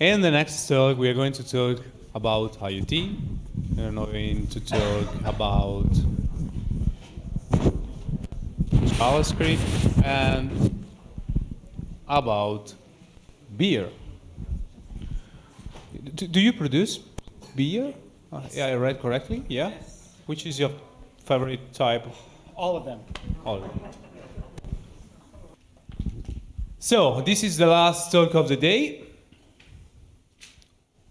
In the next talk, we are going to talk about IoT. We are going to talk about JavaScript and about beer. Do you produce beer? Yeah, I read correctly? Yeah? Yes. Which is your favorite type? All of them. All of them. So, this is the last talk of the day.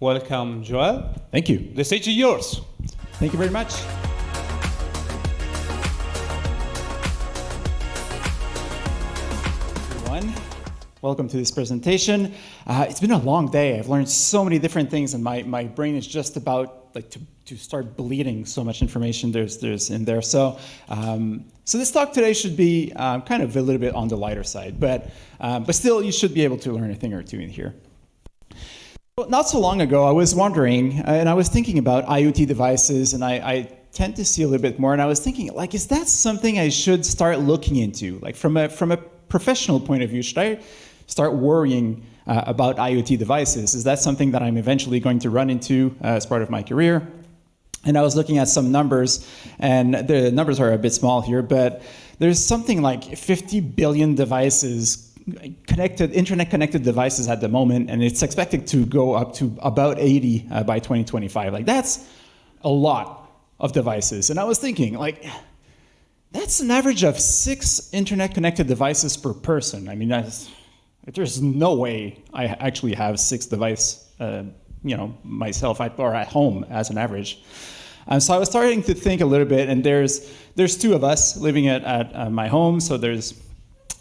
Welcome, Joel. Thank you. The stage is yours. Thank you very much. Everyone, welcome to this presentation. It's been a long day. I've learned so many different things, and my brain is just about like to start bleeding so much information there's in there. So this talk today should be kind of a little bit on the lighter side, but still you should be able to learn a thing or two in here. Well, not so long ago, I was wondering, and I was thinking about IoT devices, and I tend to see a little bit more, and I was thinking, like, is that something I should start looking into? Like, from a professional point of view, should I start worrying about IoT devices? Is that something that I'm eventually going to run into as part of my career? And I was looking at some numbers, and the numbers are a bit small here, but there's something like 50 billion devices internet-connected devices at the moment, and it's expected to go up to about 80 by 2025. Like, that's a lot of devices. And I was thinking, like, that's an average of 6 internet-connected devices per person. I mean, there's no way I actually have 6 devices, myself or at home as an average. So I was starting to think a little bit, and there's 2 of us living at my home. So there's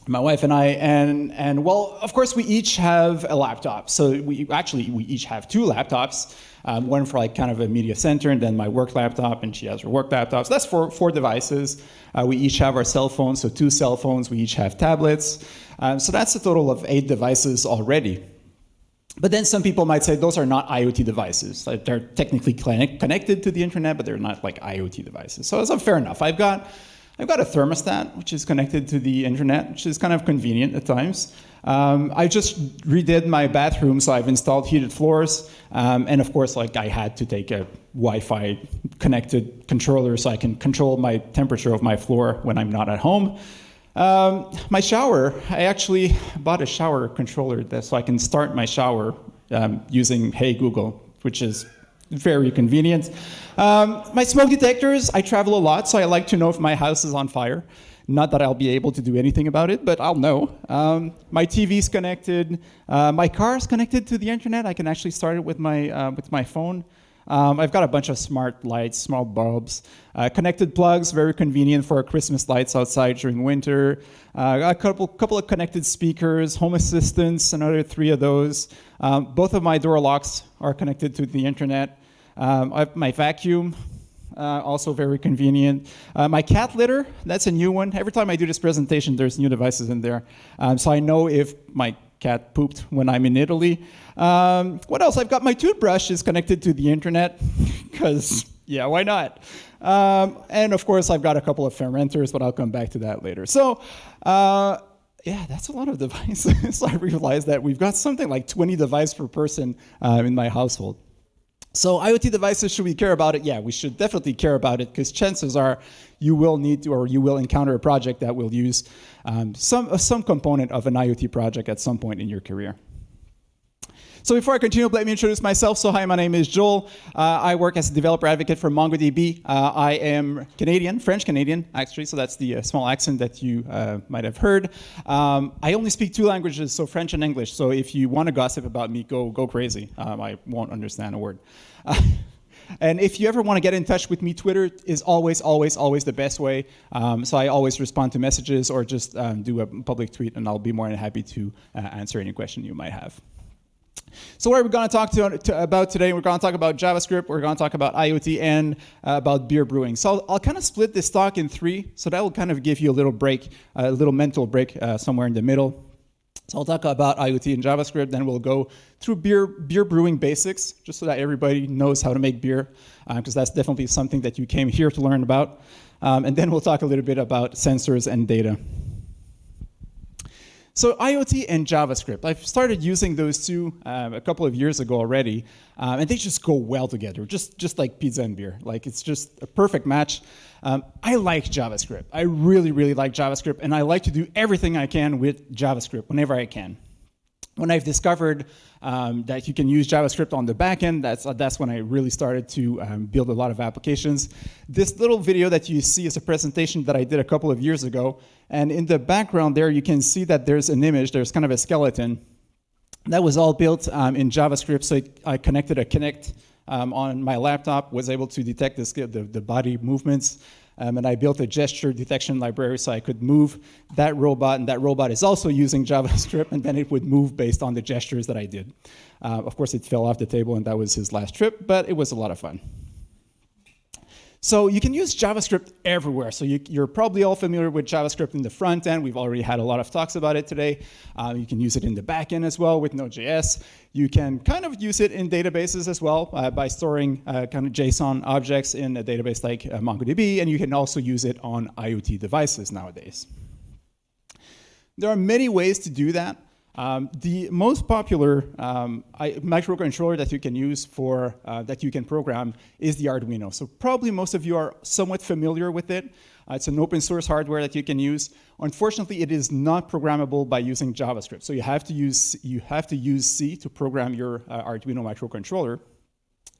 my wife and I, and well, of course, we each have a laptop. So we each have 2 laptops, one for like kind of a media center, and then my work laptop, and she has her work laptop. So that's 4 devices. We each have our cell phones, so 2 cell phones. We each have tablets. So that's a total of 8 devices already. But then some people might say those are not IoT devices. Like, they're technically connected to the internet, but they're not like IoT devices. So fair enough. I've got a thermostat, which is connected to the internet, which is kind of convenient at times. I just redid my bathroom, so I've installed heated floors. And of course, like, I had to take a Wi-Fi connected controller so I can control my temperature of my floor when I'm not at home. My shower, I actually bought a shower controller so I can start my shower using Hey Google, which is very convenient. My smoke detectors, I travel a lot, so I like to know if my house is on fire. Not that I'll be able to do anything about it, but I'll know. My TV's connected. My car's connected to the internet. I can actually start it with my phone. I've got a bunch of smart lights, small bulbs, connected plugs, very convenient for Christmas lights outside during winter. A couple of connected speakers, home assistants, another 3 of those. Both of my door locks are connected to the internet. I have my vacuum, also very convenient. My cat litter, that's a new one. Every time I do this presentation, there's new devices in there. So I know if my cat pooped when I'm in Italy. What else? I've got my toothbrush is connected to the internet, because, yeah, why not? And of course, I've got a couple of fermenters, but I'll come back to that later. So, yeah, that's a lot of devices. So I realized that we've got something like 20 devices per person in my household. So IoT devices, should we care about it? Yeah, we should definitely care about it, because chances are you will need to, or you will encounter a project that will use some component of an IoT project at some point in your career. So before I continue, let me introduce myself. So hi, my name is Joel. I work as a developer advocate for MongoDB. I am Canadian, French-Canadian, actually, so that's the small accent that you might have heard. I only speak 2 languages, so French and English. So if you want to gossip about me, go crazy. I won't understand a word. And if you ever want to get in touch with me, Twitter is always the best way. So I always respond to messages or just do a public tweet, and I'll be more than happy to answer any question you might have. So what are we going to talk about today? We're going to talk about JavaScript, we're going to talk about IoT, and about beer brewing. So I'll kind of split this talk in 3, so that will kind of give you a little break, a little mental break somewhere in the middle. So I'll talk about IoT and JavaScript, then we'll go through beer brewing basics, just so that everybody knows how to make beer, because that's definitely something that you came here to learn about. And then we'll talk a little bit about sensors and data. So IoT and JavaScript, I've started using those two a couple of years ago already, and they just go well together, just like pizza and beer. Like, it's just a perfect match. I like JavaScript. I really, really like JavaScript, and I like to do everything I can with JavaScript whenever I can. When I've discovered that you can use JavaScript on the back end, that's when I really started to build a lot of applications. This little video that you see is a presentation that I did a couple of years ago. And in the background there, you can see that there's an image, there's kind of a skeleton. That was all built in JavaScript. So I connected a Kinect on my laptop, was able to detect the body movements. And I built a gesture detection library so I could move that robot, and that robot is also using JavaScript, and then it would move based on the gestures that I did. Of course, it fell off the table, and that was his last trip, but it was a lot of fun. So you can use JavaScript everywhere. So you're probably all familiar with JavaScript in the front end. We've already had a lot of talks about it today. You can use it in the back end as well with Node.js. You can kind of use it in databases as well by storing kind of JSON objects in a database like MongoDB, and you can also use it on IoT devices nowadays. There are many ways to do that. The most popular microcontroller that you can use for that you can program is the Arduino. So probably most of you are somewhat familiar with it. It's an open source hardware that you can use. Unfortunately, it is not programmable by using JavaScript. So you have to use C to program your Arduino microcontroller.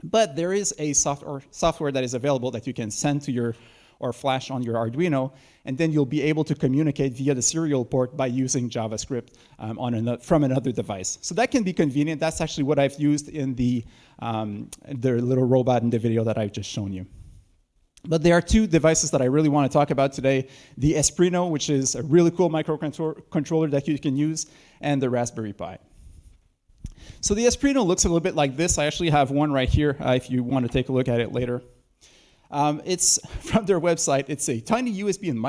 But there is a software that is available that you can send to your or flash on your Arduino, and then you'll be able to communicate via the serial port by using JavaScript from another device. So that can be convenient. That's actually what I've used in the little robot in the video that I've just shown you. But there are two devices that I really want to talk about today. The Espruino, which is a really cool microcontroller that you can use, and the Raspberry Pi. So the Espruino looks a little bit like this. I actually have one right here if you want to take a look at it later. It's from their website. It's a tiny USB and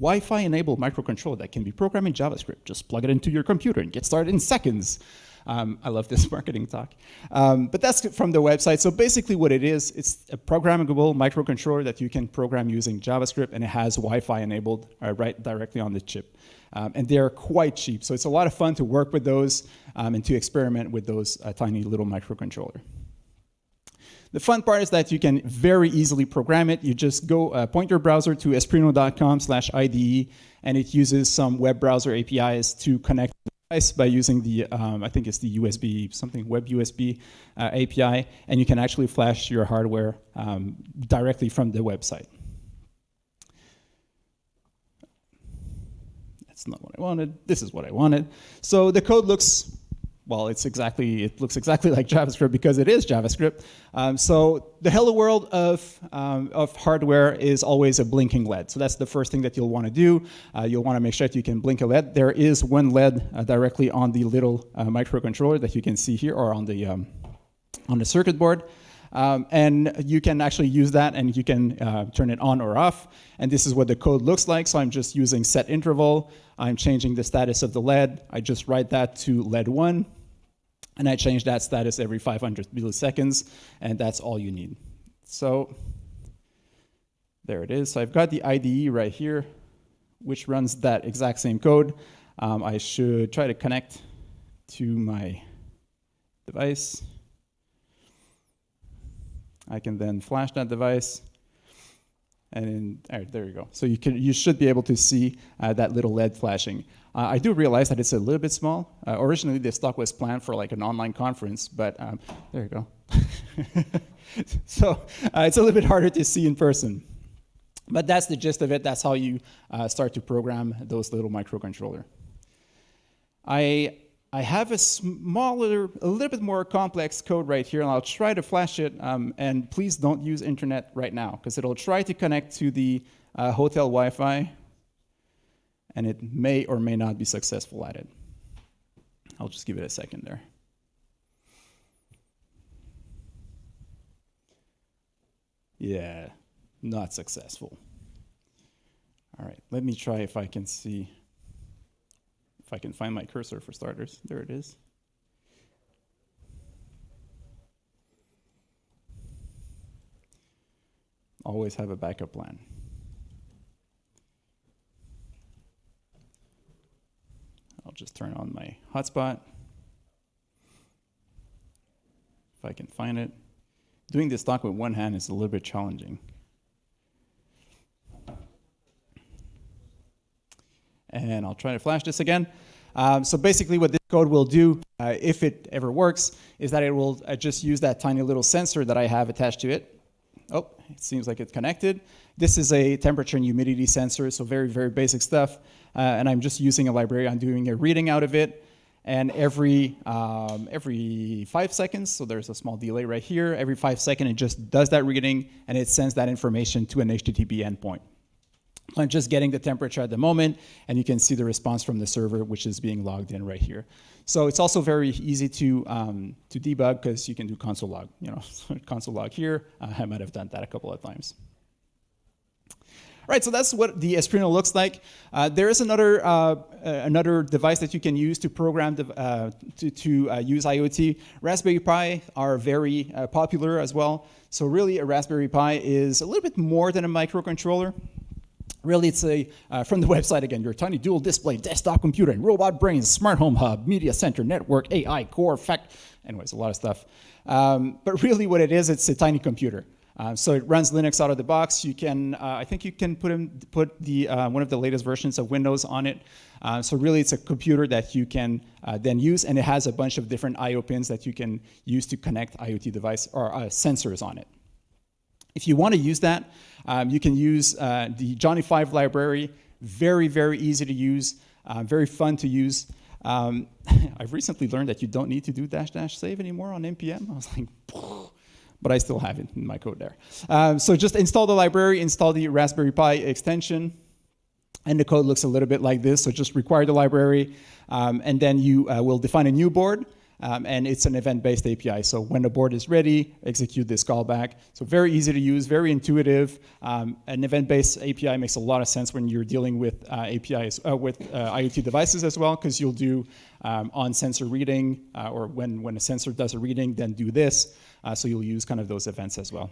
Wi-Fi enabled microcontroller that can be programmed in JavaScript. Just plug it into your computer and get started in seconds. I love this marketing talk. But that's from their website. So basically what it is, it's a programmable microcontroller that you can program using JavaScript, and it has Wi-Fi enabled right directly on the chip. And they're quite cheap. So it's a lot of fun to work with those and to experiment with those tiny little microcontroller. The fun part is that you can very easily program it. You just go point your browser to espruino.com/IDE, and it uses some web browser APIs to connect the device by using the, I think it's the USB, something web USB API, and you can actually flash your hardware directly from the website. That's not what I wanted. This is what I wanted. So the code looks, well, it looks exactly like JavaScript because it is JavaScript. So the hello world of hardware is always a blinking LED. So that's the first thing that you'll want to do. You'll want to make sure that you can blink a LED. There is one LED directly on the little microcontroller that you can see here, or on the circuit board. And you can actually use that, and you can turn it on or off. And this is what the code looks like. So I'm just using set interval. I'm changing the status of the LED. I just write that to LED 1. And I change that status every 500 milliseconds, and that's all you need. So there it is. So I've got the IDE right here, which runs that exact same code. I should try to connect to my device. I can then flash that device, and all right, there you go. So you should be able to see that little LED flashing. I do realize that it's a little bit small. Originally, this talk was planned for like an online conference, but there you go. So it's a little bit harder to see in person. But that's the gist of it. That's how you start to program those little microcontroller. I have a little bit more complex code right here, and I'll try to flash it. And please don't use internet right now, because it'll try to connect to the hotel Wi-Fi, and it may or may not be successful at it. I'll just give it a second there. Yeah, not successful. All right, let me try if I can see. If I can find my cursor for starters. There it is. Always have a backup plan. just turn on my hotspot. If I can find it. Doing this talk with one hand is a little bit challenging. And I'll try to flash this again. So basically what this code will do, if it ever works, is that it will just use that tiny little sensor that I have attached to it. Oh, it seems like it's connected. This is a temperature and humidity sensor, so very, very basic stuff. And I'm just using a library. I'm doing a reading out of it. And every 5 seconds, so there's a small delay right here, every 5 seconds it just does that reading and it sends that information to an HTTP endpoint. I'm just getting the temperature at the moment, and you can see the response from the server, which is being logged in right here. So it's also very easy to debug because you can do console log. Console log here. I might have done that a couple of times. Right, so that's what the Espruino looks like. There is another device that you can use to program to use IoT. Raspberry Pi are very popular as well. So really, a Raspberry Pi is a little bit more than a microcontroller. Really, it's from the website again, your tiny dual display desktop computer and robot brains, smart home hub, media center, network, AI, core, anyways, a lot of stuff. But really what it is, it's a tiny computer. So it runs Linux out of the box. You can, I think you can put the one of the latest versions of Windows on it. So really it's a computer that you can then use, and it has a bunch of different I/O pins that you can use to connect IoT device or sensors on it. If you want to use that, you can use the Johnny 5 library. Very, very easy to use, very fun to use. I've recently learned that you don't need to do -- save anymore on NPM. I was like, but I still have it in my code there. So just install the library, install the Raspberry Pi extension, and the code looks a little bit like this. So just require the library, and then you will define a new board. And it's an event-based API. So when the board is ready, execute this callback. So very easy to use, very intuitive. An event-based API makes a lot of sense when you're dealing with APIs, with IoT devices as well, because you'll do on sensor reading, or when a sensor does a reading, then do this. So you'll use kind of those events as well.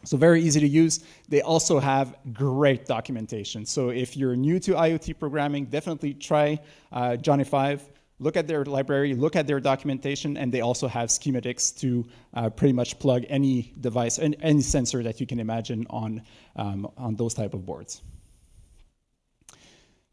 So very easy to use. They also have great documentation. So if you're new to IoT programming, definitely try Johnny 5. Look at their library, look at their documentation, and they also have schematics to pretty much plug any device, any sensor that you can imagine on those type of boards.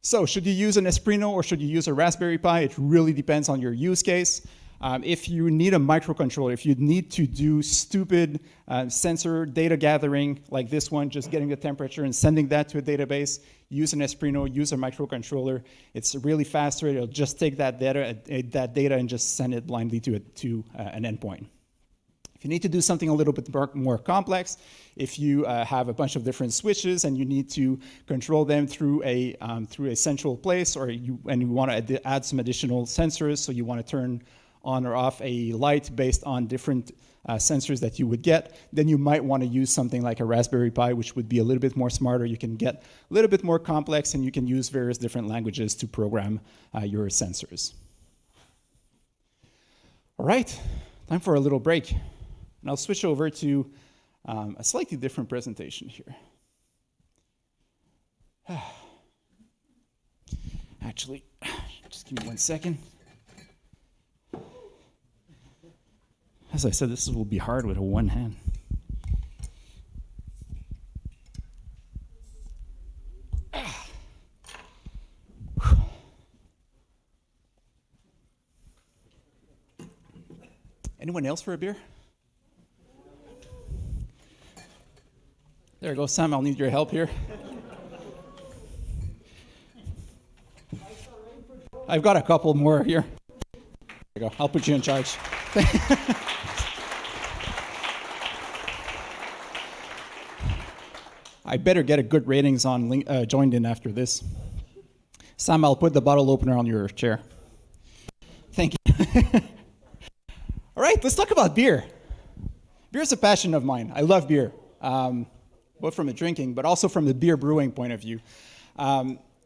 So should you use an Espruino or should you use a Raspberry Pi? It really depends on your use case. If you need a microcontroller, if you need to do stupid sensor data gathering like this one, just getting the temperature and sending that to a database, use an Espruino, use a microcontroller. It's really faster. It'll just take that data and just send it blindly to an endpoint. If you need to do something a little bit more complex, if you have a bunch of different switches and you need to control them through a central place, or you want to add some additional sensors, so you want to turn on or off a light based on different sensors that you would get, then you might want to use something like a Raspberry Pi, which would be a little bit more smarter. You can get a little bit more complex, and you can use various different languages to program your sensors. All right, time for a little break. And I'll switch over to a slightly different presentation here. Actually, just give me 1 second. As I said, this will be hard with a one hand. Anyone else for a beer? There you go, Sam, I'll need your help here. I've got a couple more here. There you go, I'll put you in charge. I better get a good ratings on joined in after this. Sam, I'll put the bottle opener on your chair. Thank you. All right, let's talk about beer. Beer is a passion of mine. I love beer, both from the drinking, but also from the beer brewing point of view.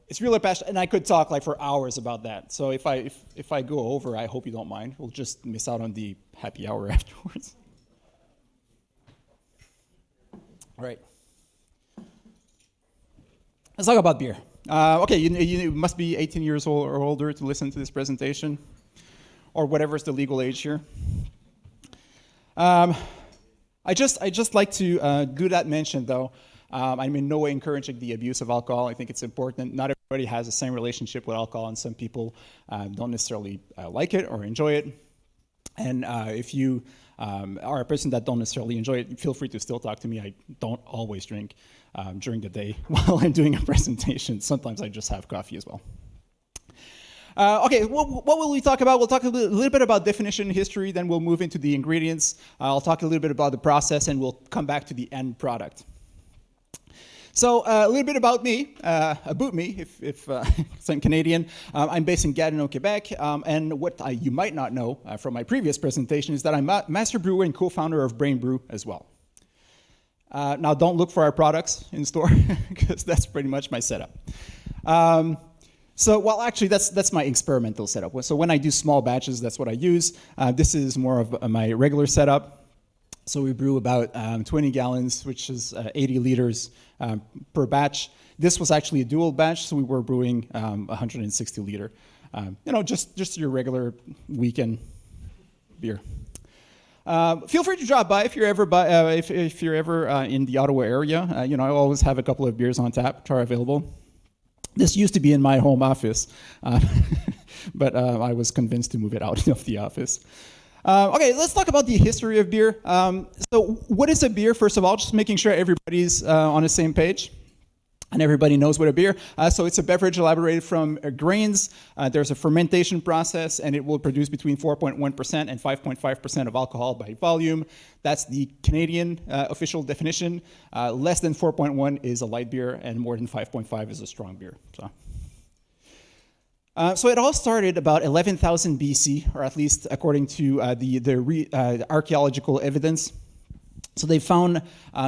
It's really a passion, and I could talk like for hours about that. So if I go over, I hope you don't mind. We'll just miss out on the happy hour afterwards. All right. Let's talk about beer. Okay, you must be 18 years old or older to listen to this presentation, or whatever is the legal age here. I just like to do that mention, though. I'm in no way encouraging the abuse of alcohol. I think it's important. Not everybody has the same relationship with alcohol, and some people don't necessarily like it or enjoy it. And if you are a person that don't necessarily enjoy it, feel free to still talk to me. I don't always drink during the day while I'm doing a presentation. Sometimes I just have coffee as well. Okay, what will we talk about? We'll talk a little bit about definition history, then we'll move into the ingredients. I'll talk a little bit about the process, and we'll come back to the end product. So a little bit about me, if I'm Canadian. I'm based in Gatineau, Quebec, and what you might not know from my previous presentation is that I'm a master brewer and co-founder of Brain Brew as well. Now, don't look for our products in store, because that's pretty much my setup. Well, actually, that's my experimental setup. So when I do small batches, that's what I use. This is more of my regular setup. So we brew about 20 gallons, which is 80 liters per batch. This was actually a dual batch, so we were brewing 160 liter. Just your regular weekend beer. Feel free to drop by if you're ever if you're ever in the Ottawa area. I always have a couple of beers on tap, which are available. This used to be in my home office, but I was convinced to move it out of the office. Okay, let's talk about the history of beer. So what is a beer, first of all? Just making sure everybody's on the same page and everybody knows what a beer. So it's a beverage elaborated from grains. There's a fermentation process, and it will produce between 4.1% and 5.5% of alcohol by volume. That's the Canadian official definition. Less than 4.1 is a light beer, and more than 5.5 is a strong beer. So it all started about 11,000 BC, or at least according to the archaeological evidence. So they found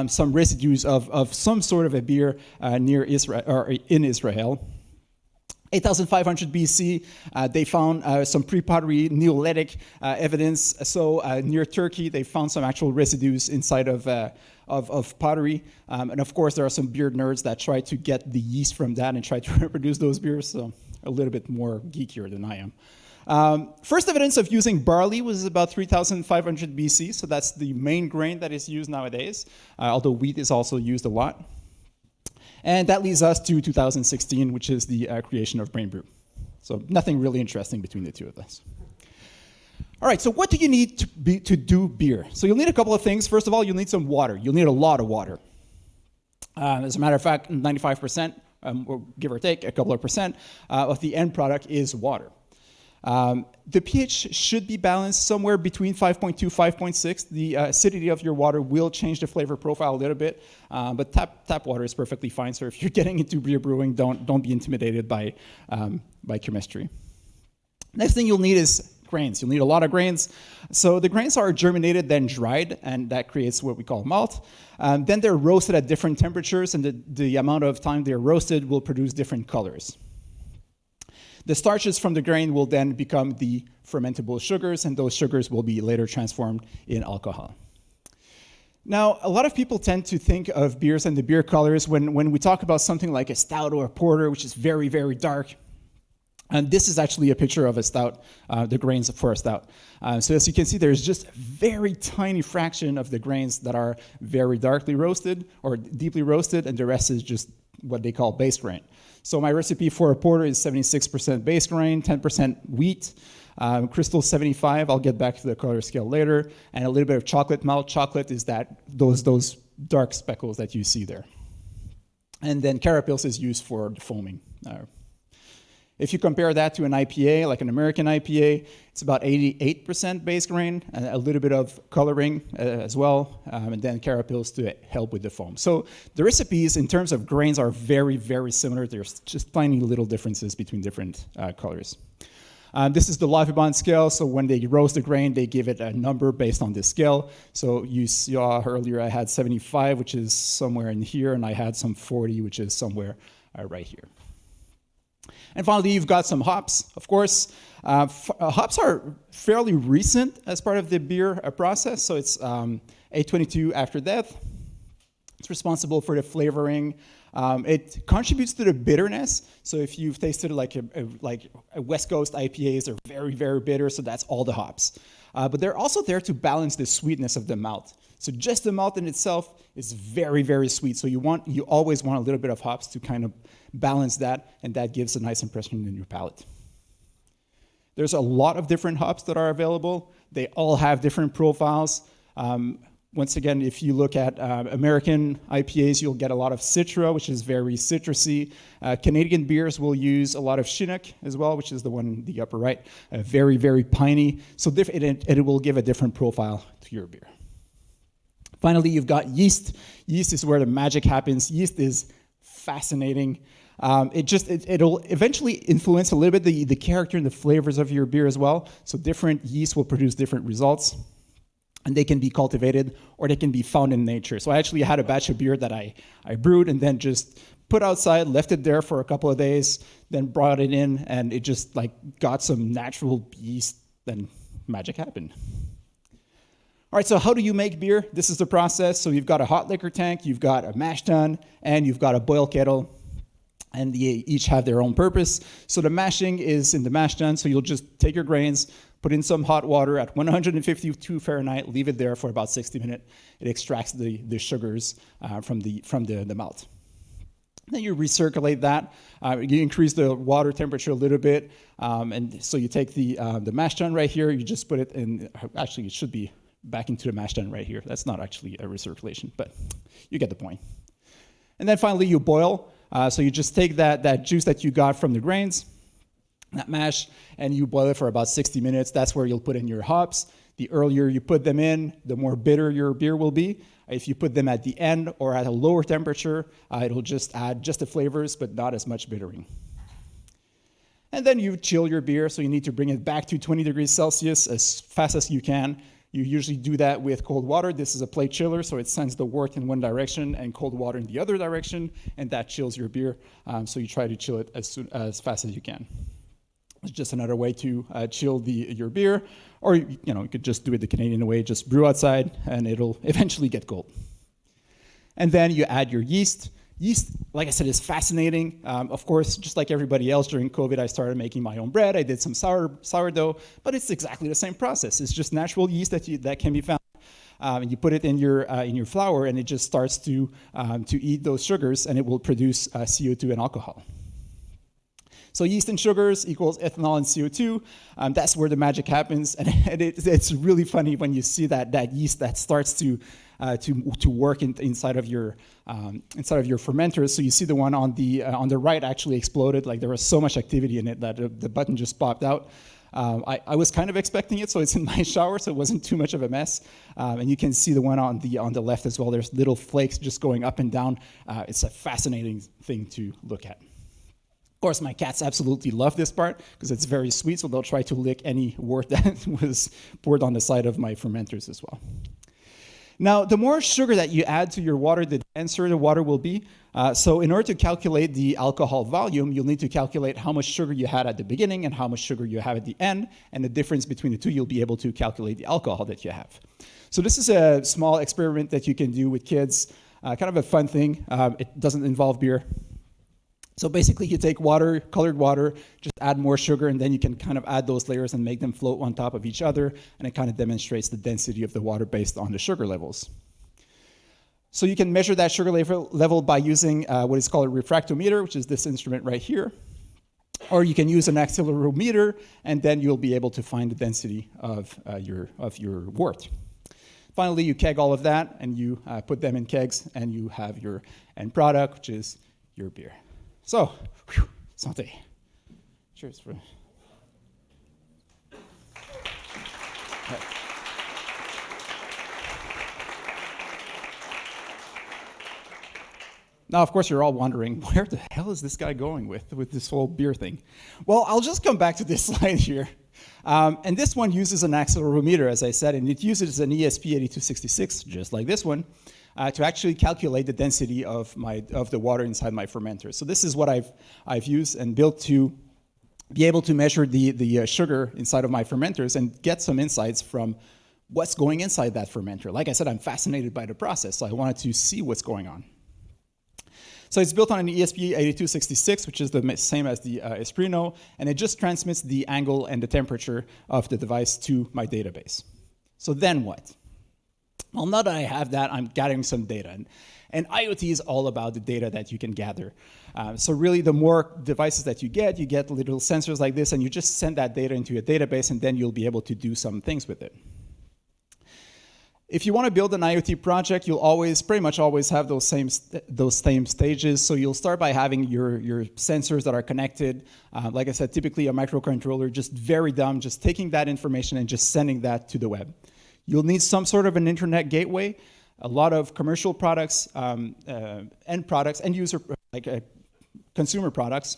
some residues of some sort of a beer near Israel, or in Israel. 8,500 BC, they found some pre-pottery Neolithic evidence. So near Turkey, they found some actual residues inside of pottery. And of course, there are some beer nerds that try to get the yeast from that and try to reproduce those beers. So a little bit more geekier than I am. First evidence of using barley was about 3,500 BC, so that's the main grain that is used nowadays, although wheat is also used a lot. And that leads us to 2016, which is the creation of Brain Brew. So nothing really interesting between the two of us. All right, so what do you need to do beer? So you'll need a couple of things. First of all, you'll need some water. You'll need a lot of water. As a matter of fact, 95%, or give or take a couple of percent, of the end product is water. The pH should be balanced somewhere between 5.2, 5.6. The acidity of your water will change the flavor profile a little bit, but tap water is perfectly fine. So if you're getting into beer brewing, don't be intimidated by chemistry. Next thing you'll need is grains. You'll need a lot of grains. So the grains are germinated, then dried, and that creates what we call malt. Then they're roasted at different temperatures, and the amount of time they're roasted will produce different colors. The starches from the grain will then become the fermentable sugars, and those sugars will be later transformed in alcohol. Now, a lot of people tend to think of beers and the beer colors when we talk about something like a stout or a porter, which is very, very dark. And this is actually a picture of a stout, the grains for a stout. So as you can see, there's just a very tiny fraction of the grains that are very darkly roasted or deeply roasted, and the rest is just what they call base grain. So my recipe for a porter is 76% base grain, 10% wheat, crystal 75. I'll get back to the color scale later, and a little bit of chocolate malt. Chocolate is those dark speckles that you see there. And then carapils is used for the foaming. If you compare that to an IPA, like an American IPA, it's about 88% base grain, and a little bit of coloring as well, and then carapils to help with the foam. So the recipes in terms of grains are very, very similar. There's just tiny little differences between different colors. This is the Lovibond scale, so when they roast the grain, they give it a number based on this scale. So you saw earlier I had 75, which is somewhere in here, and I had some 40, which is somewhere right here. And finally, you've got some hops, of course. Hops are fairly recent as part of the beer process, so it's 822 after death. It's responsible for the flavoring. It contributes to the bitterness. So if you've tasted like a West Coast IPAs, they're very, very bitter, so that's all the hops. But they're also there to balance the sweetness of the malt. So just the malt in itself is very, very sweet. So you always want a little bit of hops to kind of balance that, and that gives a nice impression in your palate. There's a lot of different hops that are available. They all have different profiles. Once again, if you look at American IPAs, you'll get a lot of Citra, which is very citrusy. Canadian beers will use a lot of Chinook as well, which is the one in the upper right. Very, very piney. So it will give a different profile to your beer. Finally, you've got yeast. Yeast is where the magic happens. Yeast is fascinating. It'll eventually influence a little bit the character and the flavors of your beer as well. So different yeast will produce different results. And they can be cultivated or they can be found in nature. So I actually had a batch of beer that I brewed and then just put outside, left it there for a couple of days, then brought it in, and it just like got some natural yeast, then magic happened. All right, so how do you make beer? This is the process. So you've got a hot liquor tank, you've got a mash tun, and you've got a boil kettle. And they each have their own purpose. So the mashing is in the mash tun, so you'll just take your grains, put in some hot water at 152 Fahrenheit, leave it there for about 60 minutes. It extracts the sugars from the malt. Then you recirculate that. You increase the water temperature a little bit. And so you take the mash tun right here, you just put it in, actually it should be back into the mash tun right here. That's not actually a recirculation, but you get the point. And then finally you boil. So you just take that juice that you got from the grains, that mash, and you boil it for about 60 minutes. That's where you'll put in your hops. The earlier you put them in, the more bitter your beer will be. If you put them at the end or at a lower temperature, it'll just add just the flavors, but not as much bittering. And then you chill your beer, so you need to bring it back to 20 degrees Celsius as fast as you can. You usually do that with cold water. This is a plate chiller, so it sends the wort in one direction and cold water in the other direction, and that chills your beer. So you try to chill it as fast as you can. It's just another way to chill your beer, or you could just do it the Canadian way, just brew outside, and it'll eventually get cold. And then you add your yeast. Yeast, like I said, is fascinating. Of course, just like everybody else during COVID, I started making my own bread. I did some sourdough, but it's exactly the same process. It's just natural yeast that can be found. And you put it in your flour, and it just starts to eat those sugars, and it will produce CO2 and alcohol. So yeast and sugars equals ethanol and CO2. That's where the magic happens, and it's really funny when you see that yeast that starts to work inside of your fermenters. So you see the one on the right actually exploded. Like there was so much activity in it that the button just popped out. I was kind of expecting it, so it's in my shower, so it wasn't too much of a mess. And you can see the one on the left as well. There's little flakes just going up and down. It's a fascinating thing to look at. Of course, my cats absolutely love this part because it's very sweet, so they'll try to lick any wort that was poured on the side of my fermenters as well. Now, the more sugar that you add to your water, the denser the water will be. So in order to calculate the alcohol volume, you'll need to calculate how much sugar you had at the beginning and how much sugar you have at the end, and the difference between the two, you'll be able to calculate the alcohol that you have. So this is a small experiment that you can do with kids, kind of a fun thing. It doesn't involve beer. So basically you take water, colored water, just add more sugar, and then you can kind of add those layers and make them float on top of each other, and it kind of demonstrates the density of the water based on the sugar levels. So you can measure that sugar level by using what is called a refractometer, which is this instrument right here. Or you can use an accelerometer, and then you'll be able to find the density of your wort. Finally, you keg all of that, and you put them in kegs, and you have your end product, which is your beer. So, santé. Cheers. Now, of course, you're all wondering, where the hell is this guy going with this whole beer thing? Well, I'll just come back to this slide here. And this one uses an accelerometer, as I said, and it uses an ESP8266, just like this one, to actually calculate the density of the water inside my fermenter. So this is what I've used and built to be able to measure the sugar inside of my fermenters and get some insights from what's going inside that fermenter. Like I said, I'm fascinated by the process, so I wanted to see what's going on. So it's built on an ESP8266, which is the same as the Esprino, and it just transmits the angle and the temperature of the device to my database. So then what? Well, now that I have that, I'm gathering some data. And IoT is all about the data that you can gather. So really, the more devices that you get little sensors like this, and you just send that data into a database, and then you'll be able to do some things with it. If you want to build an IoT project, you'll pretty much always have those same stages. So you'll start by having your sensors that are connected. Like I said, typically a microcontroller, just very dumb, just taking that information and just sending that to the web. You'll need some sort of an internet gateway. A lot of commercial products, end user, consumer products,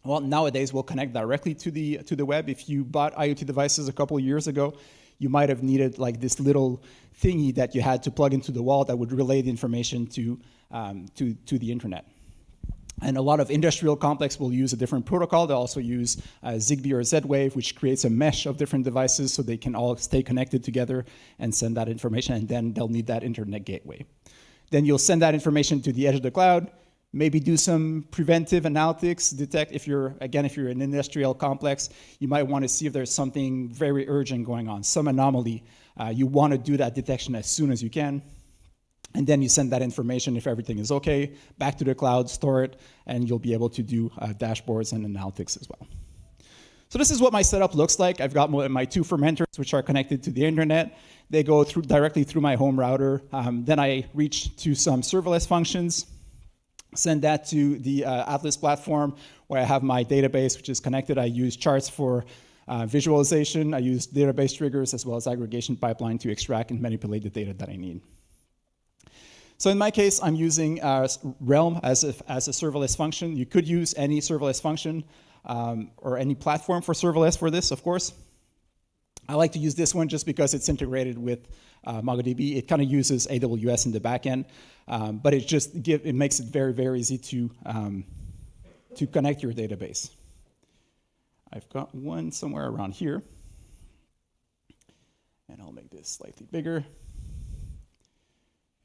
well, nowadays will connect directly to the web. If you bought IoT devices a couple of years ago, you might have needed like this little thingy that you had to plug into the wall that would relay the information to the internet. And a lot of industrial complex will use a different protocol. They also use Zigbee or Z-Wave, which creates a mesh of different devices so they can all stay connected together and send that information, and then they'll need that internet gateway. Then you'll send that information to the edge of the cloud, maybe do some preventive analytics, detect if you're an industrial complex, you might want to see if there's something very urgent going on, some anomaly. You want to do that detection as soon as you can. And then you send that information, if everything is okay, back to the cloud, store it, and you'll be able to do dashboards and analytics as well. So this is what my setup looks like. I've got my two fermenters, which are connected to the internet. They go directly through my home router. Then I reach to some serverless functions, send that to the Atlas platform, where I have my database, which is connected. I use charts for visualization. I use database triggers as well as aggregation pipeline to extract and manipulate the data that I need. So in my case, I'm using Realm as a serverless function. You could use any serverless function or any platform for serverless for this, of course. I like to use this one just because it's integrated with MongoDB. It kind of uses AWS in the backend, but it makes it very, very easy to connect your database. I've got one somewhere around here, and I'll make this slightly bigger.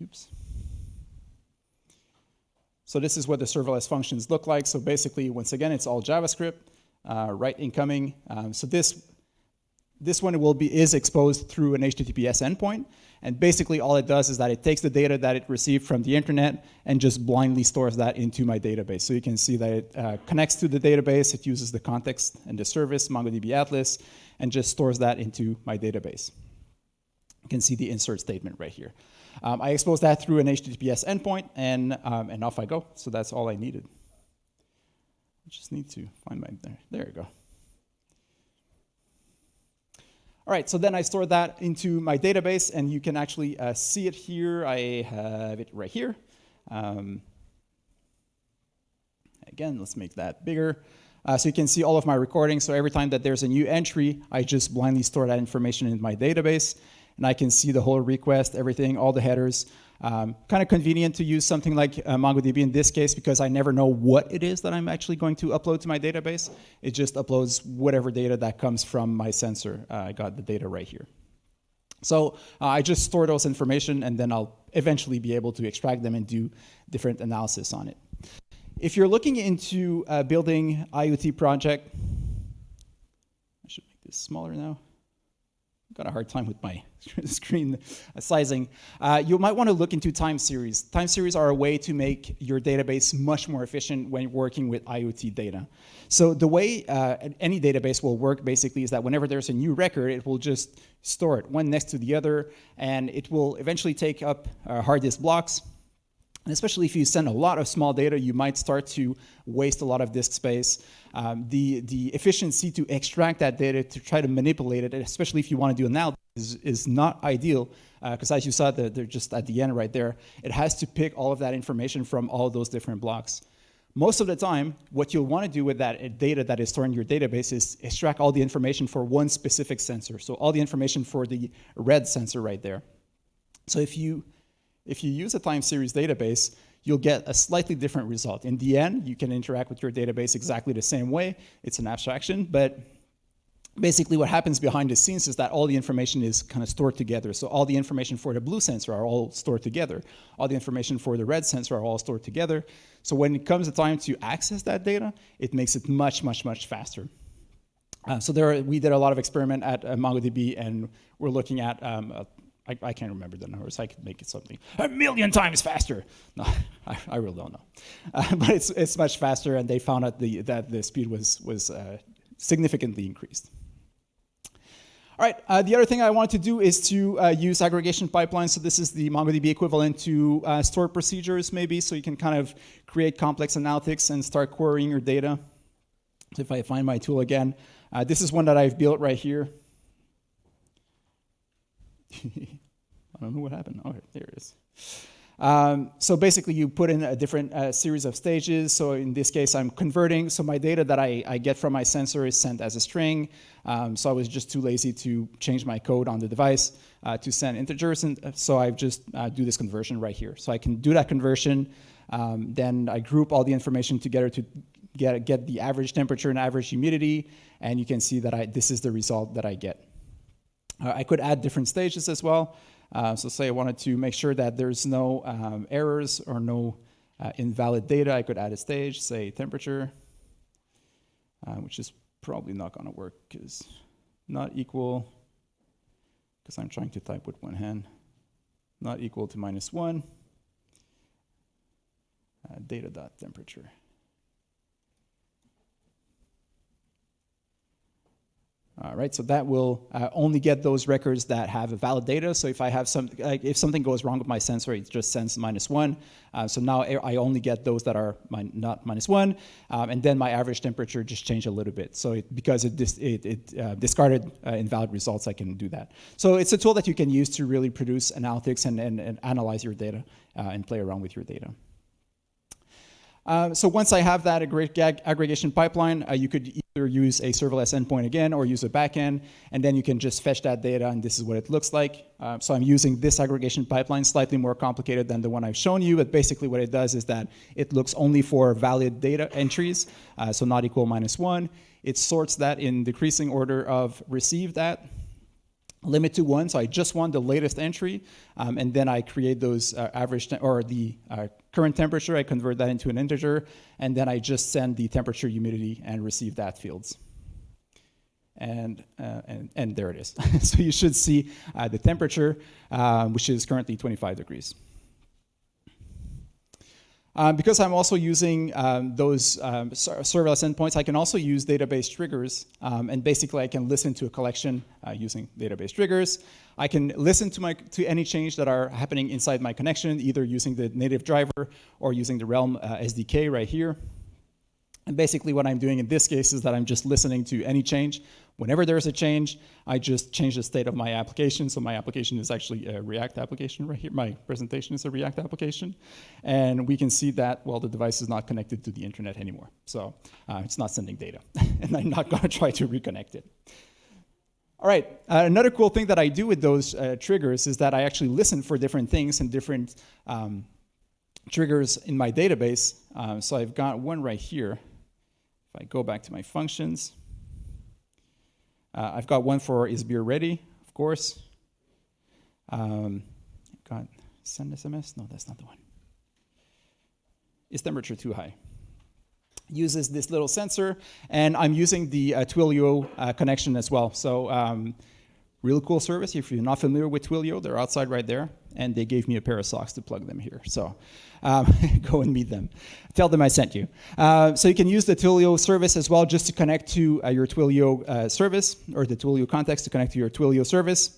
Oops. So this is what the serverless functions look like. So basically, once again, it's all JavaScript, write incoming. So this one is exposed through an HTTPS endpoint. And basically, all it does is that it takes the data that it received from the internet and just blindly stores that into my database. So you can see that it connects to the database. It uses the context and the service, MongoDB Atlas, and just stores that into my database. You can see the insert statement right here. I expose that through an HTTPS endpoint, and off I go. So that's all I needed. I just need to find there you go. All right, so then I store that into my database, and you can actually see it here. I have it right here. Again, let's make that bigger. So you can see all of my recordings. So every time that there's a new entry, I just blindly store that information in my database. And I can see the whole request, everything, all the headers. Kind of convenient to use something like MongoDB in this case because I never know what it is that I'm actually going to upload to my database. It just uploads whatever data that comes from my sensor. I got the data right here. So I just store those information, and then I'll eventually be able to extract them and do different analysis on it. If you're looking into building IoT project, I should make this smaller now. Got a hard time with my screen sizing. You might want to look into time series. Time series are a way to make your database much more efficient when working with IoT data. So the way any database will work basically is that whenever there's a new record, it will just store it one next to the other, and it will eventually take up hard disk blocks. And especially if you send a lot of small data, you might start to waste a lot of disk space. The efficiency to extract that data, to try to manipulate it, especially if you want to do analysis, is not ideal. Because as you saw, they're just at the end right there. It has to pick all of that information from all of those different blocks. Most of the time, what you'll want to do with that data that is stored in your database is extract all the information for one specific sensor. So all the information for the red sensor right there. So if you use a time series database, you'll get a slightly different result. In the end, you can interact with your database exactly the same way. It's an abstraction, but basically what happens behind the scenes is that all the information is kind of stored together. So all the information for the blue sensor are all stored together. All the information for the red sensor are all stored together. So when it comes to time to access that data, it makes it much, much, much faster. So we did a lot of experiment at MongoDB, and we're looking at, I can't remember the numbers. I could make it something 1,000,000 times faster. No, I really don't know. But it's much faster, and they found out that the speed was significantly increased. All right, the other thing I wanted to do is to use aggregation pipelines. So this is the MongoDB equivalent to stored procedures, maybe, so you can kind of create complex analytics and start querying your data. So if I find my tool again, this is one that I've built right here. I don't know what happened. Oh, there it is. So basically, you put in a different series of stages. So in this case, I'm converting. So my data that I get from my sensor is sent as a string. So I was just too lazy to change my code on the device to send integers. And so I just do this conversion right here. So I can do that conversion. Then I group all the information together to get the average temperature and average humidity. And you can see that this is the result that I get. I could add different stages as well. So say I wanted to make sure that there's no errors or no invalid data, I could add a stage, say temperature, which is probably not going to work because not equal, because I'm trying to type with one hand, not equal to -1, data.temperature. All right, so that will only get those records that have a valid data. So if I have if something goes wrong with my sensor, it just sends -1. So now I only get those that are not -1, and then my average temperature just changed a little bit. So because it discarded invalid results, I can do that. So it's a tool that you can use to really produce analytics and analyze your data and play around with your data. So once I have that aggregation pipeline, you could either use a serverless endpoint again or use a backend, and then you can just fetch that data, and this is what it looks like. So I'm using this aggregation pipeline, slightly more complicated than the one I've shown you, but basically what it does is that it looks only for valid data entries, so not equal -1. It sorts that in decreasing order of received at, limit to 1, so I just want the latest entry, and then I create those the current temperature, I convert that into an integer, and then I just send the temperature, humidity, and receive that fields. And there it is. So you should see the temperature, which is currently 25 degrees. Because I'm also using those serverless endpoints, I can also use database triggers, and basically I can listen to a collection using database triggers. I can listen to any change that are happening inside my connection, either using the native driver or using the Realm SDK right here. And basically what I'm doing in this case is that I'm just listening to any change. Whenever there's a change, I just change the state of my application. So my application is actually a React application right here. My presentation is a React application. And we can see that, well, the device is not connected to the internet anymore. So it's not sending data. And I'm not going to try to reconnect it. All right, another cool thing that I do with those triggers is that I actually listen for different things and different triggers in my database. So I've got one right here. If I go back to my functions, I've got one for is beer ready, of course. Got send SMS? No, that's not the one. Is temperature too high? Uses this little sensor, and I'm using the Twilio connection as well. So real cool service. If you're not familiar with Twilio, they're outside right there, and they gave me a pair of socks to plug them here. So go and meet them. Tell them I sent you. So you can use the Twilio service as well, just to connect to your Twilio service, or the Twilio context to connect to your Twilio service.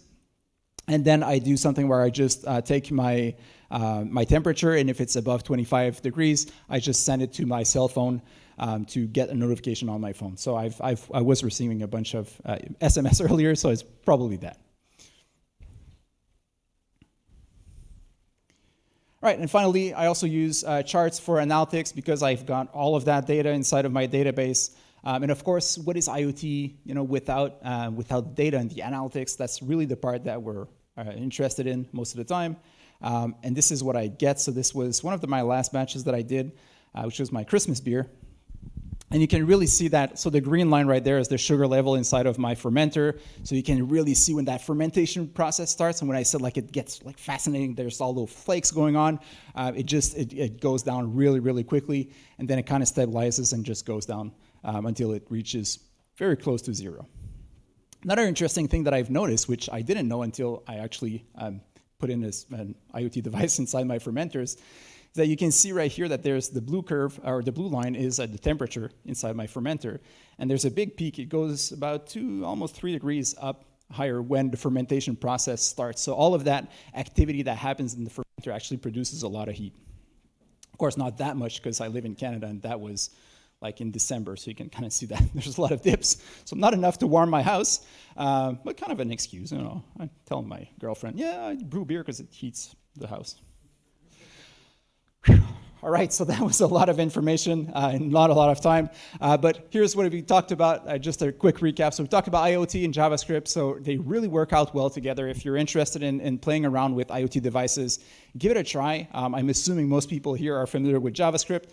And then I do something where I just take my my temperature, and if it's above 25 degrees, I just send it to my cell phone to get a notification on my phone. So I was receiving a bunch of SMS earlier, so it's probably that. All right, and finally, I also use charts for analytics because I've got all of that data inside of my database. And of course, what is IoT? You know, without data and the analytics, that's really the part that we're interested in most of the time. And this is what I get. So this was one of my last batches that I did, which was my Christmas beer. And you can really see that. So the green line right there is the sugar level inside of my fermenter. So you can really see when that fermentation process starts. And when I said like it gets like fascinating, there's all those flakes going on. It goes down really, really quickly. And then it kind of stabilizes and just goes down until it reaches very close to zero. Another interesting thing that I've noticed, which I didn't know until I actually put in an IoT device inside my fermenters, that you can see right here that there's the blue curve, or the blue line is at the temperature inside my fermenter. And there's a big peak. It goes about almost 3 degrees up higher when the fermentation process starts. So all of that activity that happens in the fermenter actually produces a lot of heat. Of course, not that much because I live in Canada and that was like in December, so you can kind of see that there's a lot of dips. So not enough to warm my house, but kind of an excuse, you know. I tell my girlfriend, yeah, I brew beer because it heats the house. All right, so that was a lot of information and not a lot of time. But here's what we talked about, just a quick recap. So we talked about IoT and JavaScript, so they really work out well together. If you're interested in playing around with IoT devices, give it a try. I'm assuming most people here are familiar with JavaScript.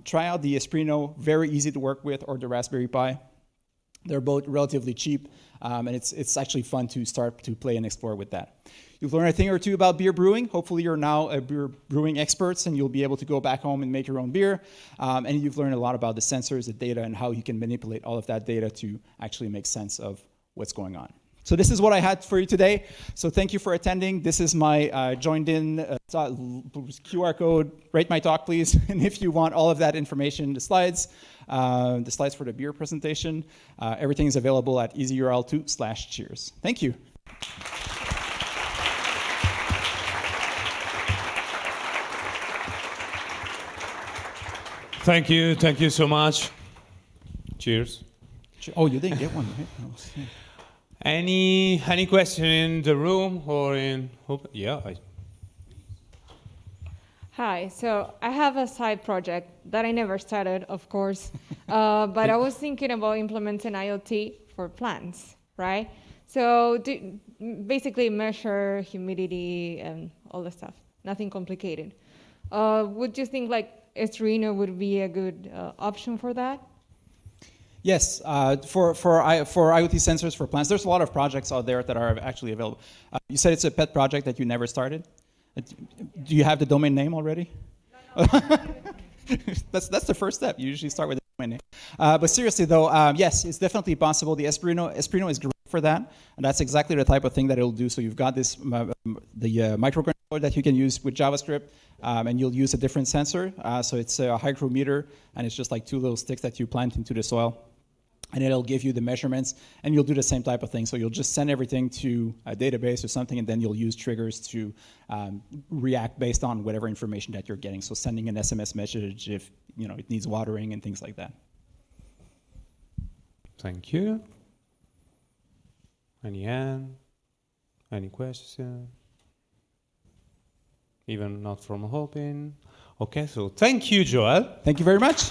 Try out the Espruino, very easy to work with, or the Raspberry Pi. They're both relatively cheap, and it's actually fun to start to play and explore with that. You've learned a thing or two about beer brewing. Hopefully you're now a beer brewing experts and you'll be able to go back home and make your own beer. And you've learned a lot about the sensors, the data, and how you can manipulate all of that data to actually make sense of what's going on. So this is what I had for you today. So thank you for attending. This is my joined in QR code. Rate my talk, please. And if you want all of that information, the slides for the beer presentation, everything is available at easyurl2/cheers. Thank you. Thank you so much. Cheers. Oh, you didn't get one, right? Any question in the room or in? Yeah. Hi, so I have a side project that I never started, of course, but I was thinking about implementing IoT for plants, right? So basically measure humidity and all the stuff, nothing complicated. Would you think like Espruino would be a good option for that? Yes, for IoT sensors for plants, there's a lot of projects out there that are actually available. You said it's a pet project that you never started. Do you have the domain name already? No. That's the first step. You usually start with the domain name. But seriously though, yes, it's definitely possible. The Espruino is great for that, and that's exactly the type of thing that it'll do. So you've got this the microcontroller that you can use with JavaScript, and you'll use a different sensor. So it's a hygrometer, and it's just like 2 little sticks that you plant into the soil. And it'll give you the measurements, and you'll do the same type of thing. So you'll just send everything to a database or something, and then you'll use triggers to react based on whatever information that you're getting. So sending an SMS message if it needs watering and things like that. Thank you. Any question? Even not from hoping. Okay, so thank you, Joel. Thank you very much.